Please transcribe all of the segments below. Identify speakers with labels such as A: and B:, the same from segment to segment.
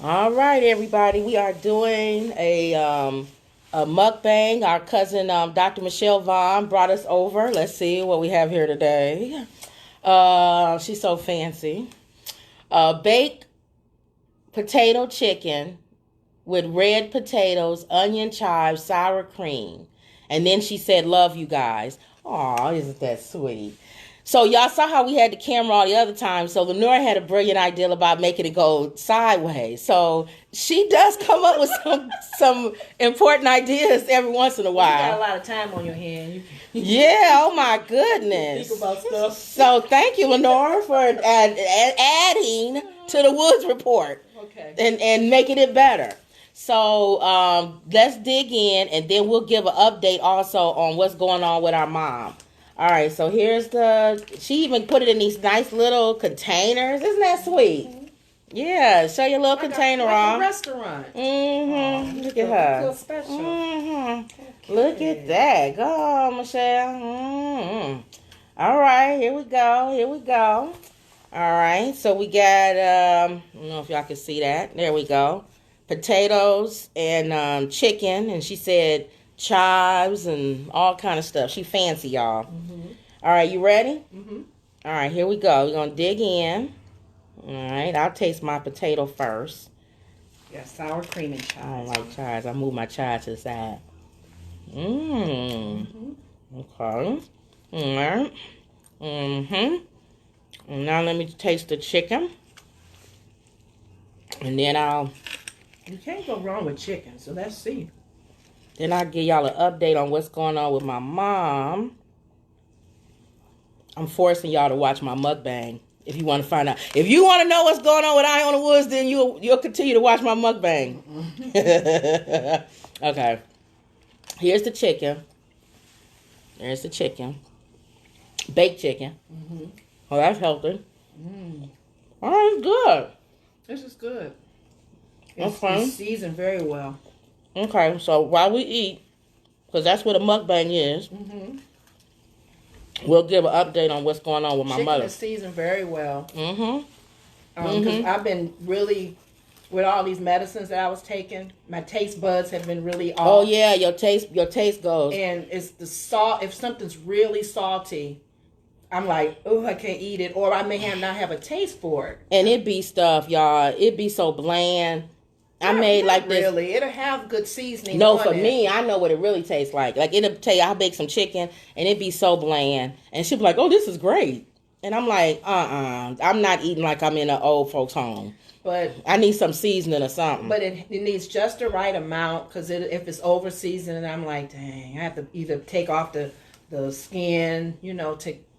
A: All right, everybody. We are doing a mukbang. Our cousin Dr. Michelle Vaughn brought us over. Let's see what we have here today. She's so fancy. Baked potato chicken with red potatoes, onion chives, sour cream. And then she said, "Love you guys." Aw, isn't that sweet? So y'all saw how we had the camera all the other time. So Lenora had a brilliant idea about making it go sideways. So she does come up with some important ideas every once in a while.
B: You got a lot of time on your hand.
A: Yeah, oh my goodness.
B: Think about stuff.
A: So thank you, Lenora, for adding to the Woods report.
B: Okay.
A: And making it better. So let's dig in, and then we'll give an update also on what's going on with our mom. All right, so here's she even put it in these nice little containers. Isn't that sweet? Mm-hmm. Yeah, show your little container
B: like
A: off.
B: A restaurant.
A: Mm-hmm. Look at her.
B: Feel special.
A: Mm-hmm.
B: Okay.
A: Look at that. Go on, Michelle. Mm-hmm. All right, here we go. All right, so we got, I don't know if y'all can see that. There we go. Potatoes and chicken, and she said chives and all kind of stuff. She fancy, y'all. Mm-hmm. All right, you ready?
B: Mm-hmm.
A: All right, here we go. We're going to dig in. All right, I'll taste my potato first.
B: Got sour cream and chives.
A: I don't like chives. I move my chives to the side. Mm-hmm. Okay. All right. Mm-hmm. And now let me taste the chicken. And then
B: You can't go wrong with chicken, so let's see.
A: Then I'll give y'all an update on what's going on with my mom. I'm forcing y'all to watch my mukbang if you want to find out. If you want to know what's going on with Iona Woods, then you'll continue to watch my mukbang. Okay. Here's the chicken. There's the chicken. Baked chicken. Mm-hmm. Oh, that's healthy. Mm. Oh, it's good.
B: This is good.
A: Okay.
B: It's seasoned very well.
A: Okay, so while we eat, because that's what a mukbang is, mm-hmm. We'll give an update on what's going on with my mother.
B: Chicken is seasoned very well.
A: Mm-hmm.
B: Because I've been really, with all these medicines that I was taking, my taste buds have been really off.
A: Oh yeah, your taste goes.
B: And it's the salt. If something's really salty, I'm like, oh, I can't eat it, or I may not have a taste for it.
A: And it be stuff, y'all. It be so bland. I made like this.
B: Really, it'll have good seasoning.
A: No, for me, I know what it really tastes like. Like it'll tell you, I bake some chicken and it be so bland, and she'll be like, "Oh, this is great," and I'm like, I'm not eating like I'm in an old folks' home.
B: But
A: I need some seasoning or something.
B: But it needs just the right amount, because if it's over seasoned, I'm like, dang, I have to either take off the skin,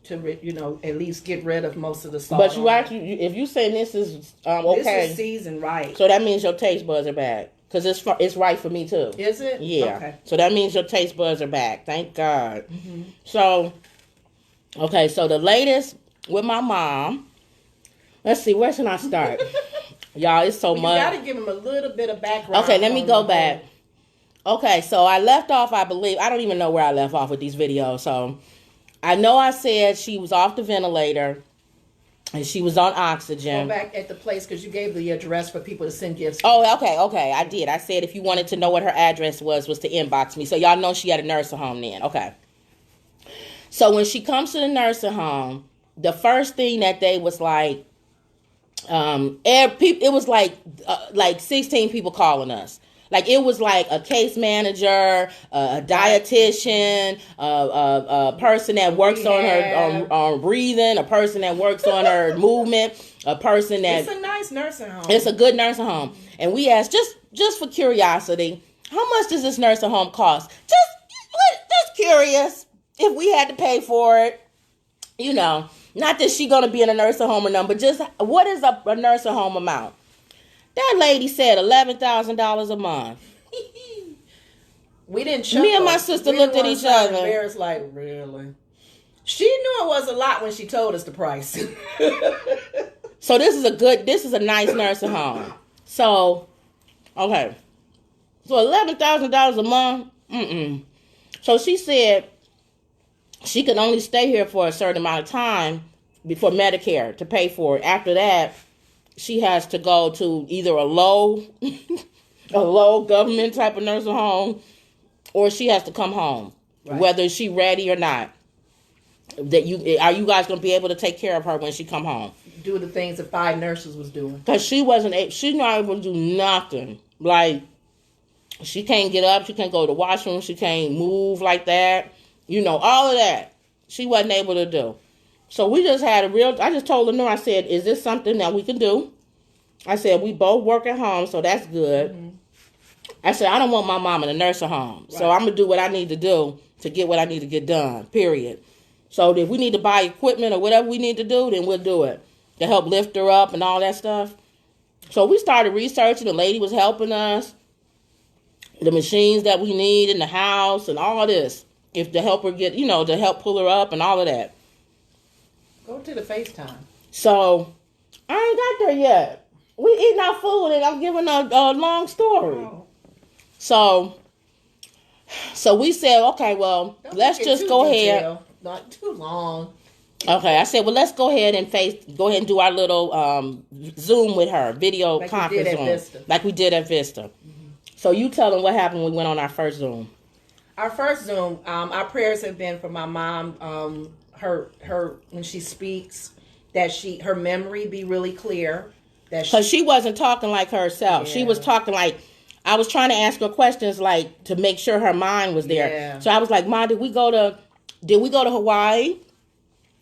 B: to at least get rid of most of the salt.
A: But you actually, if you say this is okay,
B: this is seasoned right,
A: so that means your taste buds are back, because it's right for me too.
B: Is it?
A: Yeah.
B: Okay.
A: So that means your taste buds are back. Thank God. Mm-hmm. So, okay. So the latest with my mom. Let's see. Where should I start? Y'all, it's so much.
B: You got to give him a little bit of background.
A: Okay, let me go back. Okay, so I left off. I believe I don't even know where I left off with these videos. So. I know I said she was off the ventilator and she was on oxygen.
B: Go back at the place, because you gave the address for people to send gifts.
A: Oh, okay, I did. I said if you wanted to know what her address was to inbox me. So y'all know she had a nursing home then. Okay. So when she comes to the nursing home, the first thing that day was like, it was like 16 people calling us. Like, it was like a case manager, a dietitian, a person that works on her on breathing, a person that works on her movement, a person that...
B: It's a nice nursing home.
A: It's a good nursing home. And we asked, just for curiosity, how much does this nursing home cost? Just curious if we had to pay for it. Not that she's going to be in a nursing home or nothing, but just what is a nursing home amount? That lady said $11,000 a month.
B: We didn't chuckle.
A: Me and my sister looked at each other.
B: Embarrassed, like, really? She knew it was a lot when she told us the price.
A: So this is a nice nursing home. So, okay. So $11,000 a month? So she said she could only stay here for a certain amount of time before Medicare to pay for it. After that, she has to go to either a low a low government type of nursing home, or she has to come home,
B: Right.
A: whether she ready or not. That are you guys gonna be able to take care of her when she come home?
B: Do the things that 5 nurses was doing.
A: Because she's not able to do nothing. Like, she can't get up, she can't go to the washroom, she can't move like that. All of that. She wasn't able to do. So we just had I just told Lenore, I said, is this something that we can do? I said, we both work at home, so that's good. Mm-hmm. I said, I don't want my mom in a nursing home. Right. So I'm going to do what I need to do to get what I need to get done, period. So if we need to buy equipment or whatever we need to do, then we'll do it to help lift her up and all that stuff. So we started researching. The lady was helping us. The machines that we need in the house and all of this. If to help her get, to help pull her up and all of that.
B: Go to the FaceTime.
A: So I ain't got there yet. We eating our food and I'm giving a long story. Oh. So we said, okay, well, let's just go ahead.
B: Not too long.
A: Okay, I said, well, let's go ahead and do our little Zoom with her, video conference Zoom, like we did at Vista. Mm-hmm. So you tell them what happened when we went on our first Zoom.
B: Our first Zoom, our prayers have been for my mom. Her when she speaks, that her memory be really clear.
A: Because she wasn't talking like herself. Yeah. She was talking like, I was trying to ask her questions like to make sure her mind was there. Yeah. So I was like, Ma, did we go to Hawaii?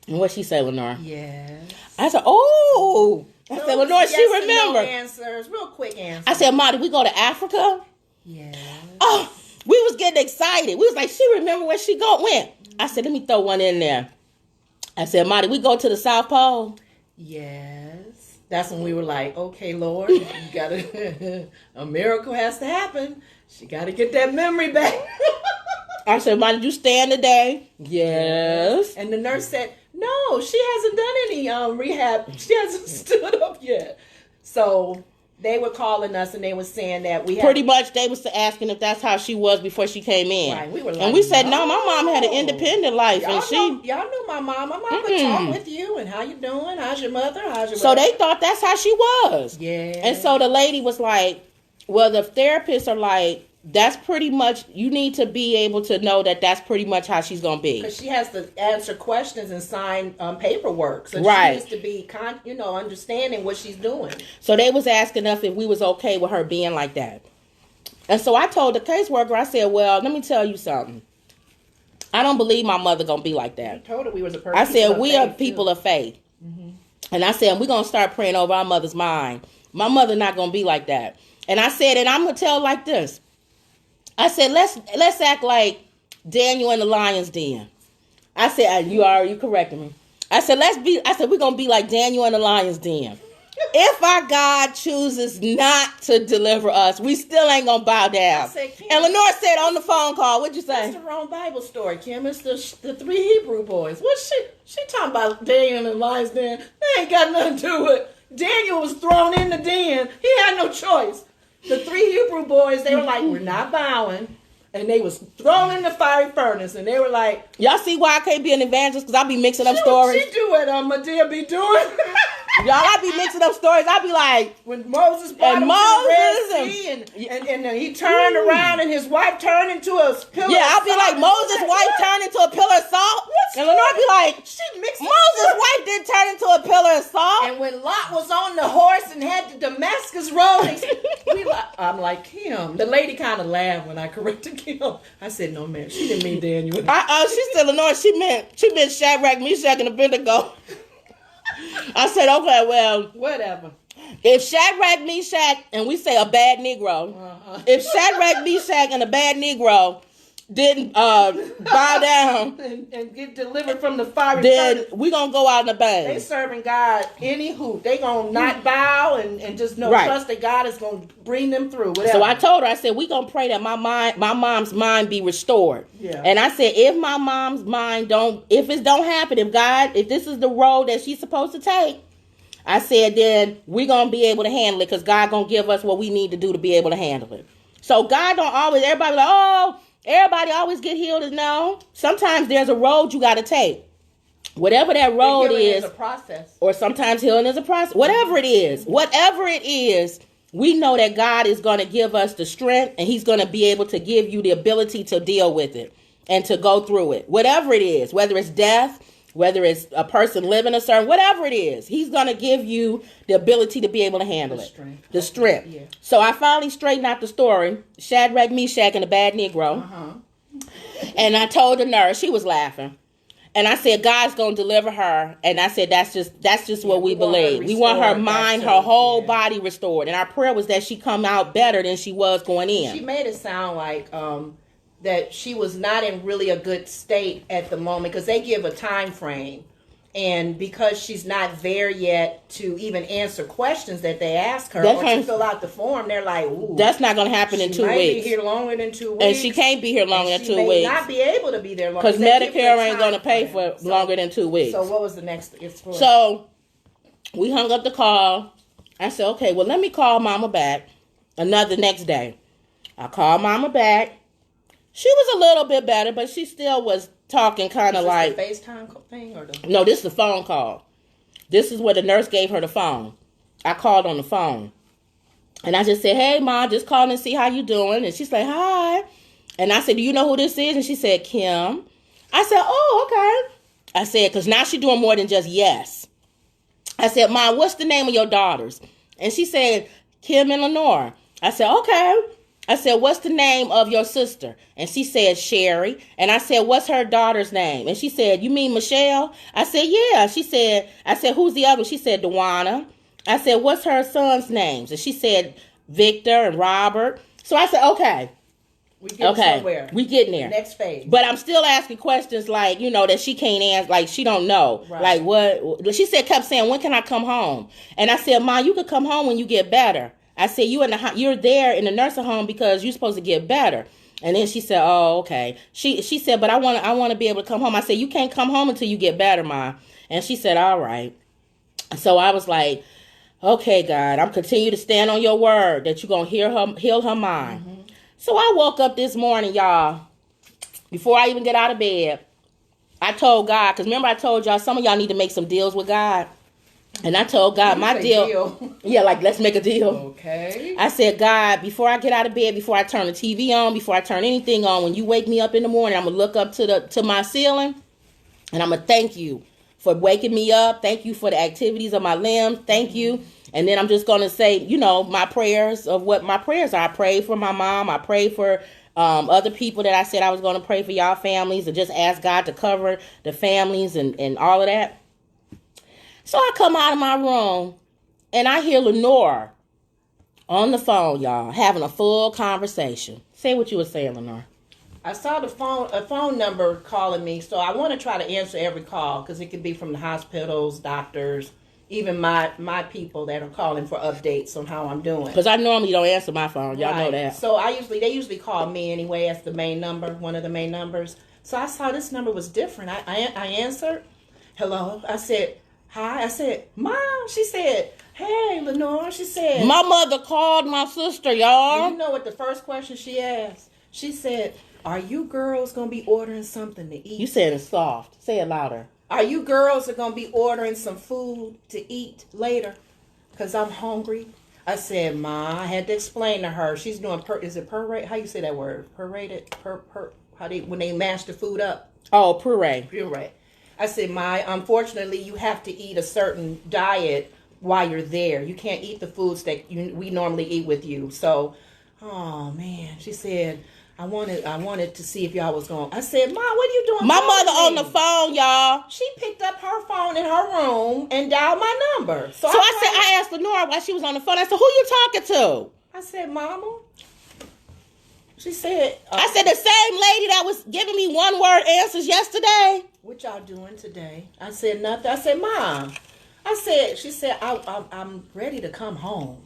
A: And what she say, Lenore?
B: Yes.
A: I said, oh. I said, Lenore, yes, she remembered.
B: No answers, real quick answers.
A: I said, Ma, did we go to Africa?
B: Yes.
A: Oh, we was getting excited. We was like, she remember where she went. I said, let me throw one in there. I said, Ma, did we go to the South Pole?
B: Yes. That's when we were like, okay, Lord, you gotta, a miracle has to happen. She got to get that memory back.
A: I said, Ma, did you stand today? Yes.
B: And the nurse said, no, she hasn't done any rehab. She hasn't stood up yet. So they were calling us and they were saying that we had...
A: Pretty much they was asking if that's how she was before she came in.
B: Right, we were like,
A: and we said, no, my mom had an independent life.
B: Y'all knew my mom. My mom would talk with you and how you doing? How's your mother?
A: So they thought that's how she was.
B: Yeah.
A: And so the lady was like, well, the therapists are like, that's pretty much, you need to be able to know that that's pretty much how she's going to be.
B: Because she has to answer questions and sign paperwork. So
A: right.
B: She needs to be, understanding what she's doing.
A: So they was asking us if we was okay with her being like that. And so I told the caseworker, I said, well, let me tell you something. I don't believe my mother going to be like that.
B: You told her we was a person.
A: I said, we are people of faith. Mm-hmm. And I said, we're going to start praying over our mother's mind. My mother not going to be like that. And I said, and I'm going to tell like this. I said, let's act like Daniel in the lion's den. I said, you corrected me. I said, we're going to be like Daniel in the lion's den. If our God chooses not to deliver us, we still ain't going to bow down. And Lenore said on the phone call, what'd you say?
B: That's the wrong Bible story, Kim. It's the 3 Hebrew boys. What's she talking about Daniel in the lion's den? They ain't got nothing to do with it. Daniel was thrown in the den. He had no choice. The 3 Hebrew boys, they were like, we're not bowing. And they was thrown in the fiery furnace. And they were like...
A: Y'all see why I can't be an evangelist? Because I be mixing up stories.
B: She do what Medea be doing.
A: Y'all, I be mixing up stories. I be like...
B: When Moses brought him to the Red Sea and he turned around and his wife turned into a pillar of salt.
A: Yeah, I be like, Moses' wife turned into a pillar of salt. And Lenore be like, Moses' wife didn't turn into a pillar of salt.
B: And when Lot was on the horse and had the Damascus road, I'm like, Kim. The lady kind of laughed when I corrected Kim. I said, no, man, she didn't mean Daniel.
A: She said, Lenore, she meant Shadrach, Meshach, and Abednego. I said, okay, well,
B: whatever.
A: If Shadrach, Meshach, and we say a bad Negro, if Shadrach, Meshach, and a bad Negro didn't bow down
B: and get delivered from the fiery
A: then
B: furnace,
A: we gonna go out in a bang.
B: They serving God any hoop. They gonna not bow and just trust that God is gonna bring them through. Whatever.
A: So I told her, I said, we gonna pray that my mom's mind be restored.
B: Yeah.
A: And I said, if my mom's mind if it don't happen, if this is the road that she's supposed to take, I said, then we gonna be able to handle it because God gonna give us what we need to do to be able to handle it. So God don't always, everybody like, oh, everybody always get healed. No, sometimes there's a road you got to take. whatever that road
B: Healing
A: is,
B: a process.
A: or sometimes healing is a process, whatever it is, we know that God is going to give us the strength, and he's going to be able to give you the ability to deal with it and to go through it. Whatever it is, whether it's death, whether it's a person living a certain, whatever it is, he's going to give you the ability to be able to handle it. The strength.
B: Yeah.
A: So I finally straightened out the story, Shadrach, Meshach, and the bad Negro. And I told the nurse, she was laughing. And I said, God's going to deliver her. And I said, that's just what we believe. We want her mind, her whole body restored. And our prayer was that she come out better than she was going in.
B: She made it sound like that she was not in really a good state at the moment, because they give a time frame. And because she's not there yet to even answer questions that they ask her, or to fill out the form, they're like, ooh.
A: That's not going to happen in 2 weeks.
B: She might be here longer than 2 weeks.
A: And she can't be here longer than 2 weeks.
B: She may not be able to be there longer.
A: Because Medicare ain't going to pay for longer than 2 weeks.
B: So what was the next?
A: So we hung up the call. I said, okay, well, let me call Mama back next day. I called Mama back. She was a little bit better, but she still was talking kind of like...
B: the FaceTime thing?
A: No, this is a phone call. This is where the nurse gave her the phone. I called on the phone. And I just said, hey, Mom, just calling to see how you doing. And she's like, hi. And I said, do you know who this is? And she said, Kim. I said, oh, okay. I said, because now she's doing more than just yes. I said, Mom, what's the name of your daughters? And she said, Kim and Lenore. I said, okay. I said, what's the name of your sister? And she said, Sherry. And I said, what's her daughter's name? And she said, you mean Michelle? I said, yeah. I said, who's the other? She said, Dewana. I said, what's her son's names? And she said, Victor and Robert. So I said, okay.
B: We somewhere.
A: We getting there.
B: Next phase.
A: But I'm still asking questions like, that she can't answer, like she don't know. Right. Like what? She kept saying, when can I come home? And I said, Ma, you could come home when you get better. I said, you're there in the nursing home because you're supposed to get better. And then she said, oh, okay. She said, but I want to be able to come home. I said, you can't come home until you get better, Ma. And she said, all right. So I was like, okay, God, I'm continue to stand on your word that you're going to heal her mind. Mm-hmm. So I woke up this morning, y'all, before I even get out of bed. I told God, because remember I told y'all, some of y'all need to make some deals with God. And I told God, my deal. Yeah, like, let's make a deal.
B: Okay.
A: I said, God, before I get out of bed, before I turn the TV on, before I turn anything on, when you wake me up in the morning, I'm going to look up to my ceiling, and I'm going to thank you for waking me up. Thank you for the activities of my limbs. Thank you. And then I'm just going to say, my prayers of what my prayers are. I prayed for my mom. I prayed for other people that I said I was going to pray for y'all families, and just ask God to cover the families and all of that. So I come out of my room, and I hear Lenore on the phone, y'all, having a full conversation. Say what you were saying, Lenore.
B: I saw a phone number calling me, so I want to try to answer every call, because it could be from the hospitals, doctors, even my people that are calling for updates on how I'm doing.
A: Because I normally don't answer my phone. Y'all know that.
B: So they usually call me anyway as the main number, one of the main numbers. So I saw this number was different. I answered. Hello. I said, hi. I said, Mom. She said, hey, Lenore. She said,
A: my mother called my sister, y'all.
B: You know what the first question she asked? She said, are you girls going to be ordering something to eat?
A: You said it soft. Say it louder.
B: Are you girls going to be ordering some food to eat later? Because I'm hungry. I said, Ma, I had to explain to her. She's doing, is it puree? How you say that word? Pureed? When they mash the food up?
A: Oh, puree.
B: Puree. I said, Ma, unfortunately, you have to eat a certain diet while you're there. You can't eat the foods that we normally eat with you. So, oh, man. She said, I wanted to see if y'all was going. I said, Ma, what are you doing?
A: My mother on the phone, y'all.
B: She picked up her phone in her room and dialed my number. So
A: I asked Lenore while she was on the phone. I said, who you talking to?
B: I said, Mama. She said,
A: I said, the same lady that was giving me one word answers yesterday.
B: What y'all doing today? I said, nothing. I said, Mom. She said, I'm ready to come home.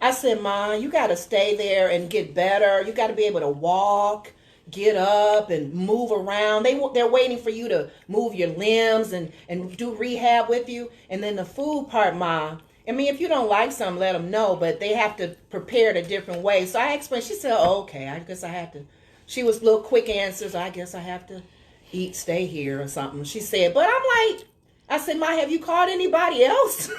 B: I said, Mom, you got to stay there and get better. You got to be able to walk, get up, and move around. They're waiting for you to move your limbs and do rehab with you. And then the food part, Mom, I mean, if you don't like something, let them know. But they have to prepare it a different way. So I explained. She said, oh, okay, I guess I have to. She was little quick answers. I guess I have to eat, stay here or something. She said, but I'm like, I said, Ma, have you called anybody else?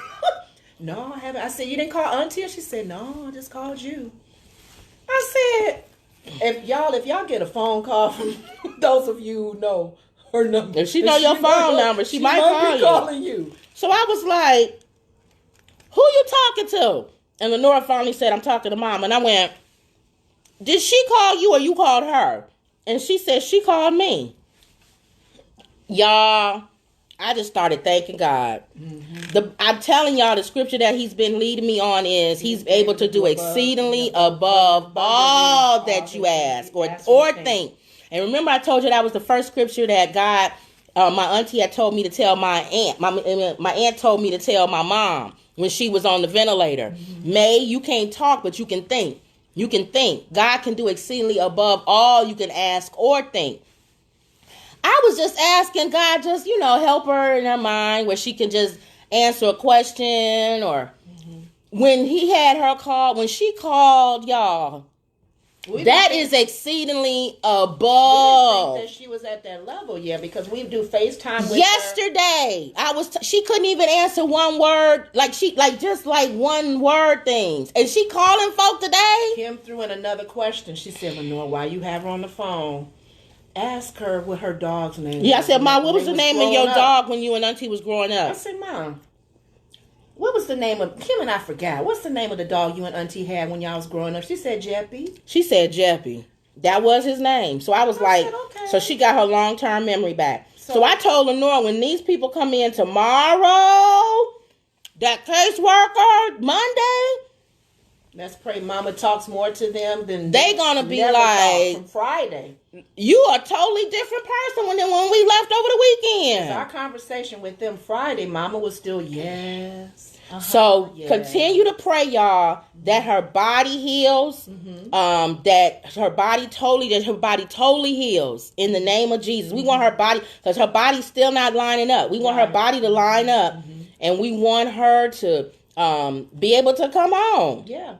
B: No, I haven't. I said, you didn't call Auntie? She said, no, I just called you. I said, if y'all get a phone call from those of you who know her number.
A: If she know your phone number, she might call
B: be calling you.
A: So I was like, who you talking to? And Lenora finally said, I'm talking to Mom. And I went, did she call you or you called her? And she said, she called me. Y'all, I just started thanking God. Mm-hmm. I'm telling y'all, the scripture that he's been leading me on is he's able to do exceedingly above all that you ask or think. And remember, I told you that was the first scripture that God, my auntie had told me to tell my aunt. My aunt told me to tell my mom when she was on the ventilator. Mm-hmm. May, you can't talk, but you can think. You can think. God can do exceedingly above all you can ask or think. I was just asking God, just, help her in her mind where she can just answer a question or when he had her call, when she called, y'all, that is exceedingly above.
B: We didn't think that she was at that level yet because we do FaceTime with
A: yesterday.
B: her.
A: She couldn't even answer one word, just one word things. And she calling folk today.
B: Kim threw in another question. She said, Lenore, while you have her on the phone, ask her what her dog's name is.
A: Yeah, I said, Ma, what was the name of your dog when you and Auntie was growing up?
B: I said, Mom, what was the name of, Kim and I forgot, what's the name of the dog you and Auntie had when y'all was growing up? She said Jeppy.
A: She said Jeppy. That was his name. So I was okay. So she got her long-term memory back. So I told Lenore, when these people come in tomorrow, that caseworker, Monday,
B: let's pray Mama talks more to them than
A: they gonna be like
B: from Friday.
A: You are a totally different person when we left over the weekend.
B: So our conversation with them Friday, Mama was still yes.
A: So continue to pray, y'all, that her body heals. That her body totally heals in the name of Jesus. We want her body, because her body's still not lining up. We want her body to line up, and we want her to be able to come on.
B: Yeah.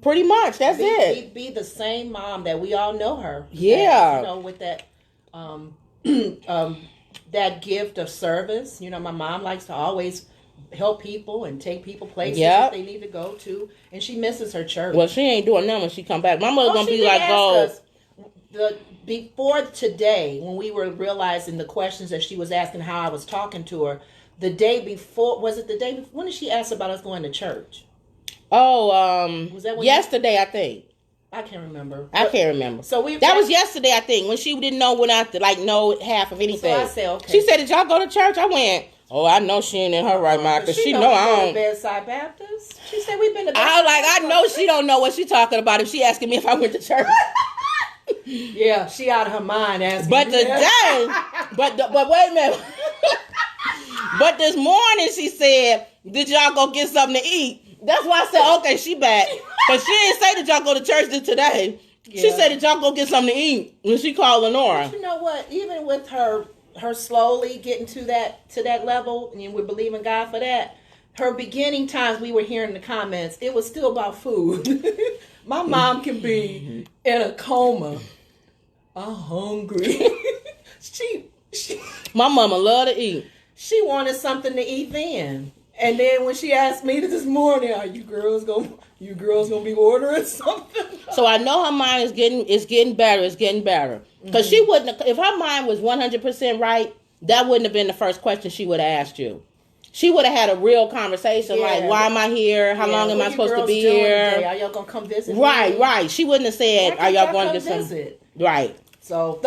A: Pretty much. That's it.
B: Be the same mom that we all know her.
A: Yeah.
B: That, with that that gift of service. My mom likes to always help people and take people places that they need to go to, and she misses her church.
A: Well, she ain't doing nothing when she come back. My mother's gonna be like,
B: before today, when we were realizing the questions that she was asking, how I was talking to her, the day before, was it the day before? When did she ask about us going to church?
A: Was that yesterday? I think.
B: I can't remember.
A: I can't remember.
B: So
A: that was yesterday, I think, when she didn't know know half of anything.
B: So I said, okay.
A: She said, "Did y'all go to church?" I went, "Oh, I know she ain't in her right mind, because she know I don't."
B: Bedside Baptist. She said we've been to.
A: I know she don't know what she talking about if she asking me if I went to church.
B: Yeah, she out of her mind asking.
A: But today, but wait a minute. But this morning she said, "Did y'all go get something to eat?" That's why I said, okay, she back. But she didn't say that y'all go to church today. Yeah. She said that y'all go get something to eat when she called Lenora.
B: But you know what? Even with her slowly getting to that level, and we're believing God for that, her beginning times we were hearing the comments, it was still about food. My mom can be in a coma. I'm hungry.
A: My mama love to eat.
B: She wanted something to eat then. And then when she asked me this morning, are you girls gonna be ordering something?
A: So I know her mind is getting better. It's getting better. Because she wouldn't, if her mind was 100% right, that wouldn't have been the first question she would have asked you. She would have had a real conversation like, why am I here? How long am I supposed to be here?
B: Today? Are y'all gonna come visit?
A: Right. She wouldn't have said, are y'all going to get some visit? Right. So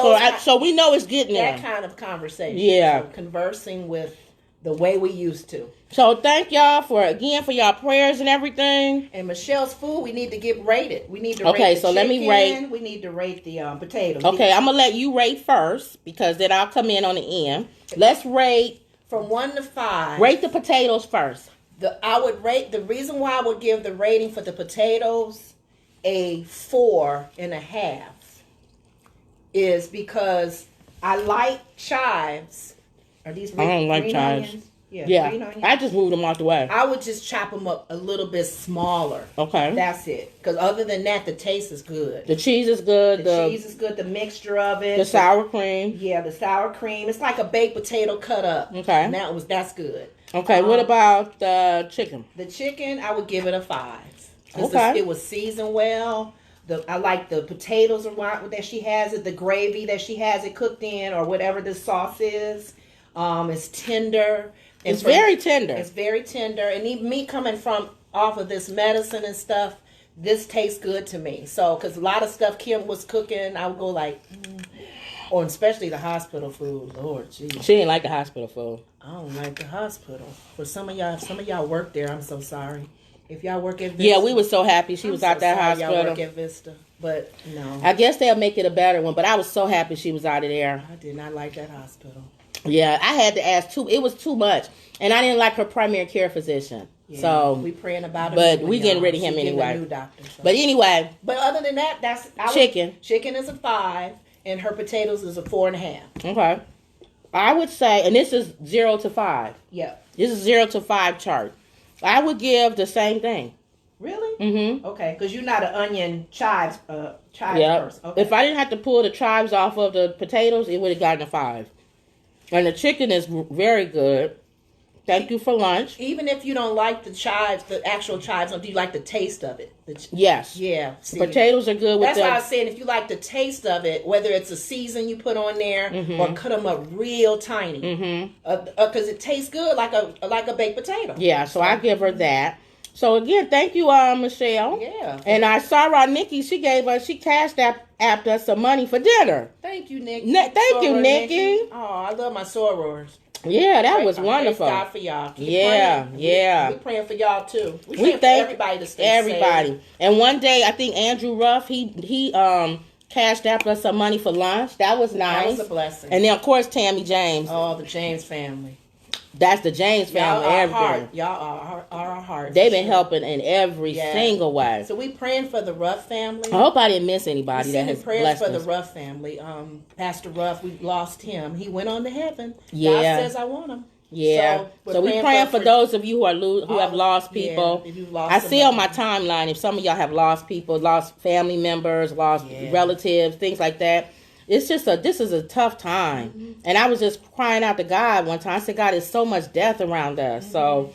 A: we know it's getting there.
B: That kind of conversation.
A: Yeah.
B: So conversing with the way we used to.
A: So thank y'all for y'all prayers and everything.
B: And Michelle's food, we need to get rated. We need to rate the chicken.
A: Let me rate.
B: We need to rate the potatoes.
A: Okay, I'm going to let you rate first, because then I'll come in on the end. Let's rate.
B: From 1 to 5.
A: Rate the potatoes first.
B: The reason why I would give the rating for the potatoes a 4.5 is because I like chives. Are these
A: I don't like chives. Yeah,
B: green onions.
A: I just moved them out the way.
B: I would just chop them up a little bit smaller.
A: Okay.
B: That's it. Because other than that, the taste is good.
A: The cheese is good.
B: The cheese is good. The mixture of it.
A: The sour cream.
B: Yeah, the sour cream. It's like a baked potato cut up.
A: Okay.
B: And that's good.
A: Okay, what about the chicken?
B: The chicken, I would give it a 5.
A: Okay.
B: It was seasoned well. I like the potatoes around that she has it, the gravy that she has it cooked in, or whatever the sauce is. It's tender.
A: It's very tender.
B: It's very tender. And even me coming from off of this medicine and stuff, this tastes good to me. So, because a lot of stuff Kim was cooking, I would go like, or especially the hospital food. Lord, jeez.
A: She didn't like the hospital food.
B: I don't like the hospital. For some of y'all work there. I'm so sorry. If y'all work at Vista,
A: Yeah, we were so happy she was out that hospital.
B: Y'all work at Vista, but no,
A: I guess they'll make it a better one, but I was so happy she was out of there.
B: I did not like that hospital.
A: Yeah, I had to ask too. It was too much, and I didn't like her primary care physician.
B: Yeah,
A: so
B: we praying about it.
A: But we getting rid of him anyway.
B: New doctor, so.
A: But anyway,
B: but other than that,
A: chicken.
B: Chicken is a 5, and her potatoes is a 4.5.
A: Okay, I would say, and this is 0 to 5.
B: Yeah.
A: This is 0 to 5 chart. I would give the same thing.
B: Really?
A: Mm-hmm.
B: Okay, because you're not an onion chives
A: Yeah.
B: person. Okay.
A: If I didn't have to pull the chives off of the potatoes, it would have gotten a 5. And the chicken is very good. Thank you for lunch.
B: Even if you don't like the chives, the actual chives, do you like the taste of it?
A: Yes.
B: Yeah. See,
A: Potatoes are good with
B: that's why I
A: them.
B: was saying if you like the taste of it, whether it's a season you put on there or cut them up real tiny, because it tastes good like a baked potato.
A: Yeah, so I give her that. So again, thank you, Michelle.
B: Yeah.
A: And I saw Nikki. She cashed apped us some money for dinner.
B: Thank you, Nikki.
A: Thank you, Nikki.
B: Oh, I love my sorors.
A: Yeah, that was wonderful.
B: Praise God for y'all. Keep
A: Yeah,
B: praying.
A: yeah.
B: We're praying for y'all too. We're
A: We
B: praying for
A: thank
B: everybody to stay
A: everybody.
B: safe.
A: And one day, I think Andrew Ruff, he cashed apped us some money for lunch. That was nice.
B: That was a blessing.
A: And then of course Tammy James.
B: Oh, the James family.
A: That's the James family.
B: Y'all are our heart.
A: They've been helping in every single way.
B: So we praying for the Ruff family.
A: I hope I didn't miss anybody that has
B: prayers
A: blessed
B: for the
A: us.
B: Ruff family. Pastor Ruff, we lost him. He went on to heaven.
A: Yeah.
B: God says I want him.
A: Yeah. So we're praying for those of you who have lost people.
B: if you've lost
A: I see on my
B: somebody.
A: timeline if some of y'all have lost people, lost family members, lost relatives, things like that. It's just this is a tough time. And I was just crying out to God one time. I said, God, there's so much death around us. So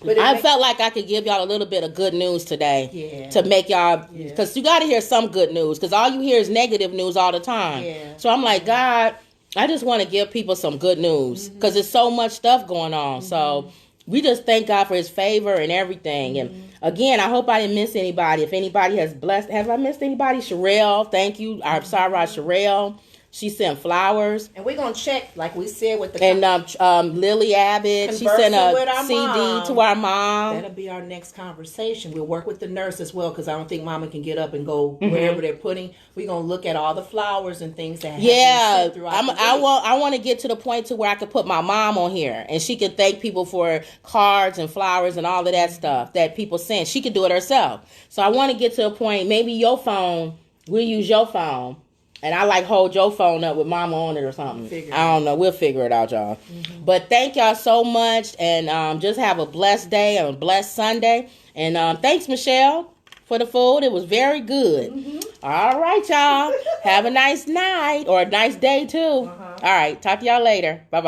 A: I felt like I could give y'all a little bit of good news today to make y'all, because you got to hear some good news, because all you hear is negative news all the time. So I'm like, God, I just want to give people some good news, because there's so much stuff going on. So we just thank God for his favor and everything. And again, I hope I didn't miss anybody. If anybody has blessed, have I missed anybody? Sherelle, thank you. Our Sarah Sherelle. She sent flowers.
B: And we're going to check, like we said, with the...
A: And Lily Abbott, she sent a CD to our mom.
B: That'll be our next conversation. We'll work with the nurse as well, because I don't think Mama can get up and go wherever they're putting. We're going to look at all the flowers and things that have been sent throughout the week.
A: I want to get to the point to where I could put my mom on here, and she could thank people for cards and flowers and all of that stuff that people send. She could do it herself. So I want to get to a point, maybe your phone, we'll use your phone. And I hold your phone up with Mama on it or something. I don't know. We'll figure it out, y'all. But thank y'all so much. And just have a blessed day and a blessed Sunday. And thanks, Michelle, for the food. It was very good. All right, y'all. Have a nice night or a nice day, too. All right. Talk to y'all later. Bye-bye.